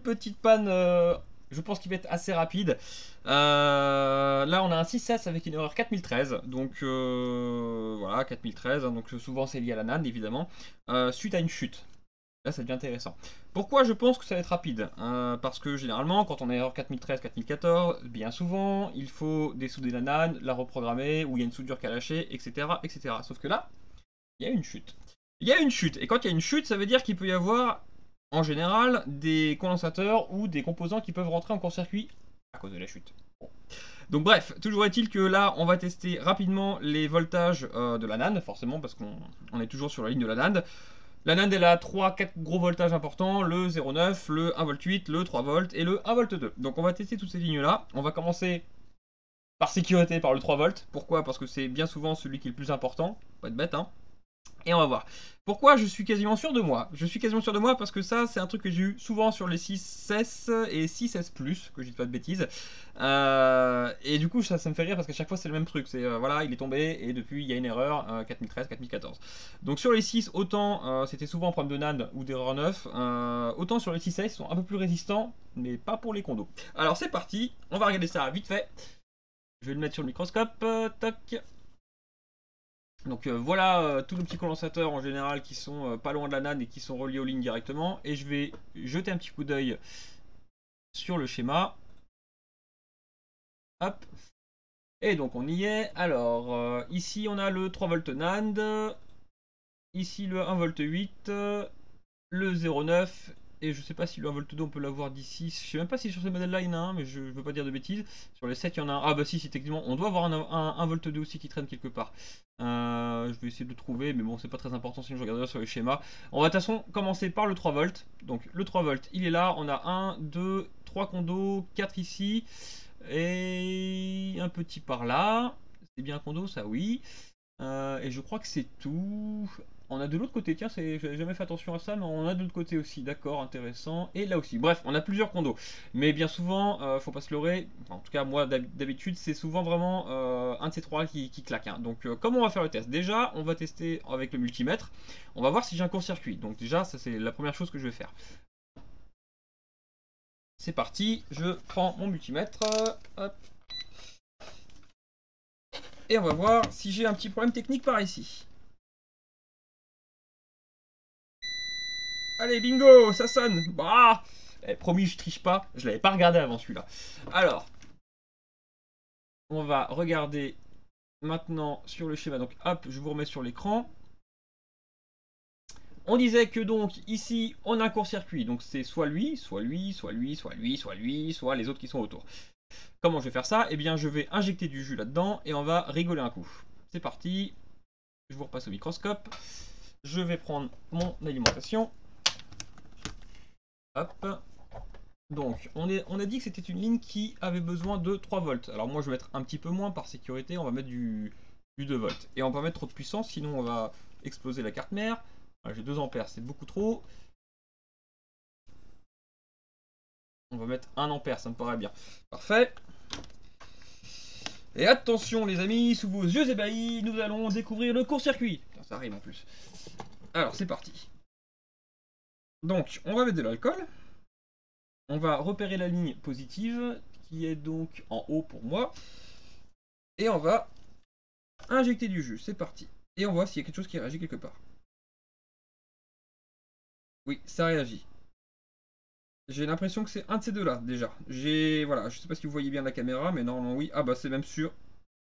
petite panne, je pense qu'il va être assez rapide. Là, on a un 6S avec une erreur 4013. Donc voilà, 4013. Hein, donc souvent, c'est lié à la NAND, évidemment. Suite à une chute. Là, ça devient intéressant. Pourquoi je pense que ça va être rapide? Parce que généralement, quand on a erreur 4013, 4014, bien souvent, il faut dessouder la NAND, la reprogrammer, ou il y a une soudure qui a lâché, etc., etc. Sauf que là, il y a une chute. Il y a une chute. Et quand il y a une chute, ça veut dire qu'il peut y avoir, en général, des condensateurs ou des composants qui peuvent rentrer en court-circuit à cause de la chute. Bon. Donc bref, toujours est-il que là, on va tester rapidement les voltages de la NAND, forcément, parce qu'on est toujours sur la ligne de la NAND. La NAND, elle a 3-4 gros voltages importants, le 0,9, le 1,8 V, le 3 volts et le 1,2 V. Donc on va tester toutes ces lignes-là. On va commencer par sécurité par le 3 volts. Pourquoi? Parce que c'est bien souvent celui qui est le plus important. Pas être bête, hein. Et on va voir. Pourquoi je suis quasiment sûr de moi? Je suis quasiment sûr de moi parce que ça, c'est un truc que j'ai eu souvent sur les 6S et 6S+, que je dis pas de bêtises. Et du coup, ça me fait rire parce qu'à chaque fois, c'est le même truc. C'est, voilà, il est tombé et depuis, il y a une erreur, 4013, 4014. Donc sur les 6, autant c'était souvent un problème de NAND ou d'erreur 9, autant sur les 6S, ils sont un peu plus résistants, mais pas pour les condos. Alors c'est parti, on va regarder ça vite fait. Je vais le mettre sur le microscope, toc. Donc voilà tous nos petits condensateurs en général qui sont pas loin de la NAND et qui sont reliés aux lignes directement. Et je vais jeter un petit coup d'œil sur le schéma. Hop. Et donc on y est. Alors ici on a le 3 volts NAND. Ici le 1,8 V. Le 0,9. Et je sais pas si le 1,2 V on peut l'avoir d'ici. Je sais même pas si sur ces modèles-là il y en a un, mais je veux pas dire de bêtises. Sur les 7 il y en a un. Ah bah si, techniquement on doit avoir un 1,2 V aussi qui traîne quelque part. Je vais essayer de le trouver, mais bon c'est pas très important sinon je regarderai sur les schémas. On va de toute façon commencer par le 3 volts. Donc le 3 volts il est là. On a 1, 2, 3 condos, 4 ici. Et un petit par là. C'est bien un condo ça oui. Et je crois que c'est tout. On a de l'autre côté, tiens, j'avais jamais fait attention à ça, mais on a de l'autre côté aussi, d'accord, intéressant. Et là aussi, bref, on a plusieurs condos. Mais bien souvent, faut pas se leurrer, enfin, en tout cas moi d'habitude, c'est souvent vraiment un de ces trois qui claque. Hein. Donc comment on va faire le test? Déjà, on va tester avec le multimètre, on va voir si j'ai un court-circuit. Donc déjà, ça c'est la première chose que je vais faire. C'est parti, je prends mon multimètre, hop. Et on va voir si j'ai un petit problème technique par ici. Allez, bingo, ça sonne. Bah, promis, je triche pas. Je l'avais pas regardé avant celui-là. Alors, on va regarder maintenant sur le schéma. Donc, hop, je vous remets sur l'écran. On disait que donc ici, on a un court-circuit. Donc, c'est soit lui, soit lui, soit lui, soit lui, soit lui, soit les autres qui sont autour. Comment je vais faire ça? Eh bien, je vais injecter du jus là-dedans et on va rigoler un coup. C'est parti. Je vous repasse au microscope. Je vais prendre mon alimentation. Hop. Donc, on a dit que c'était une ligne qui avait besoin de 3 volts. Alors moi, je vais mettre un petit peu moins par sécurité. On va mettre du 2 volts. Et on va pas mettre trop de puissance, sinon on va exploser la carte mère. Voilà, j'ai 2 ampères, c'est beaucoup trop. On va mettre 1 ampère, ça me paraît bien. Parfait. Et attention les amis, sous vos yeux ébahis, nous allons découvrir le court-circuit. Ça rime en plus. Alors, c'est parti. Donc, on va mettre de l'alcool. On va repérer la ligne positive, qui est donc en haut pour moi. Et on va injecter du jus, c'est parti. Et on voit s'il y a quelque chose qui réagit quelque part. Oui, ça réagit. J'ai l'impression que c'est un de ces deux-là, déjà. Voilà, je sais pas si vous voyez bien la caméra, mais normalement oui. Ah bah c'est même sûr.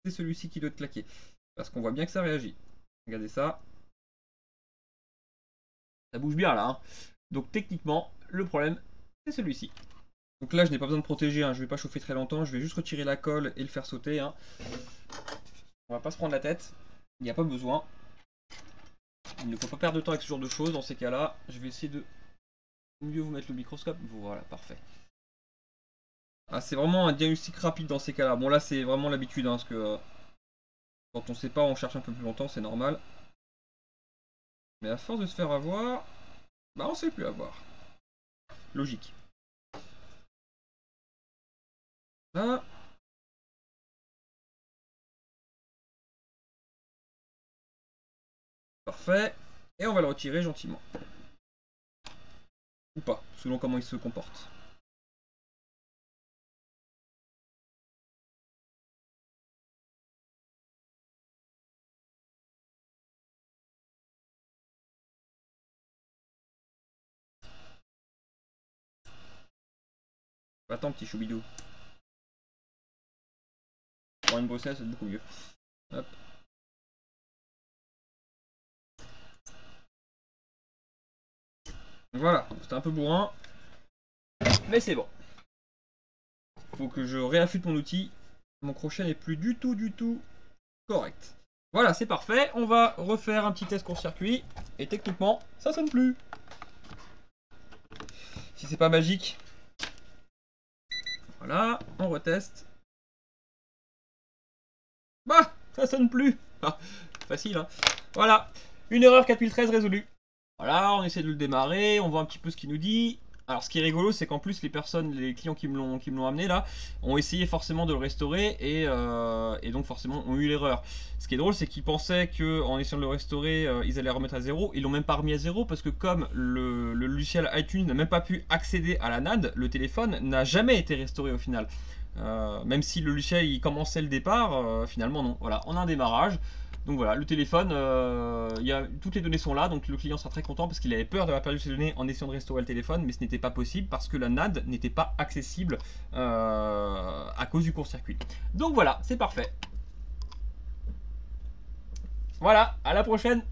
C'est celui-ci qui doit être claqué. Parce qu'on voit bien que ça réagit. Regardez ça. Ça bouge bien là. Hein. Donc techniquement, le problème, c'est celui-ci. Donc là, je n'ai pas besoin de protéger, hein. Je ne vais pas chauffer très longtemps. Je vais juste retirer la colle et le faire sauter. Hein. On va pas se prendre la tête. Il n'y a pas besoin. Il ne faut pas perdre de temps avec ce genre de choses. Dans ces cas-là, je vais essayer de mieux vous mettre le microscope. Voilà, parfait. Ah, c'est vraiment un diagnostic rapide dans ces cas-là. Bon, là, c'est vraiment l'habitude, hein, parce que quand on sait pas, on cherche un peu plus longtemps, c'est normal. Mais à force de se faire avoir, bah, on sait plus avoir. Logique. Là. Parfait. Et on va le retirer gentiment. Ou pas, selon comment il se comporte. Attends, petit choubidou. Pour une brossette, c'est beaucoup mieux. Hop. Voilà, c'était un peu bourrin. Mais c'est bon. Faut que je réaffûte mon outil. Mon crochet n'est plus du tout correct. Voilà, c'est parfait. On va refaire un petit test court-circuit. Et techniquement, ça sonne plus. Si c'est pas magique. Voilà, on reteste. Bah, ça sonne plus. Ah, facile, hein. Voilà, une erreur 4013 résolue. Voilà, on essaie de le démarrer, on voit un petit peu ce qu'il nous dit. Alors ce qui est rigolo, c'est qu'en plus les clients qui me l'ont amené là, ont essayé forcément de le restaurer et donc forcément ont eu l'erreur. Ce qui est drôle, c'est qu'ils pensaient qu'en essayant de le restaurer, ils allaient remettre à zéro. Ils l'ont même pas remis à zéro parce que comme le logiciel iTunes n'a même pas pu accéder à la NAND, le téléphone n'a jamais été restauré au final. Même si le logiciel il commençait le départ, finalement non. Voilà, on a un démarrage. Donc voilà, le téléphone, toutes les données sont là, donc le client sera très content parce qu'il avait peur d'avoir perdu ses données en essayant de restaurer le téléphone, mais ce n'était pas possible parce que la NAND n'était pas accessible à cause du court-circuit. Donc voilà, c'est parfait. Voilà, à la prochaine.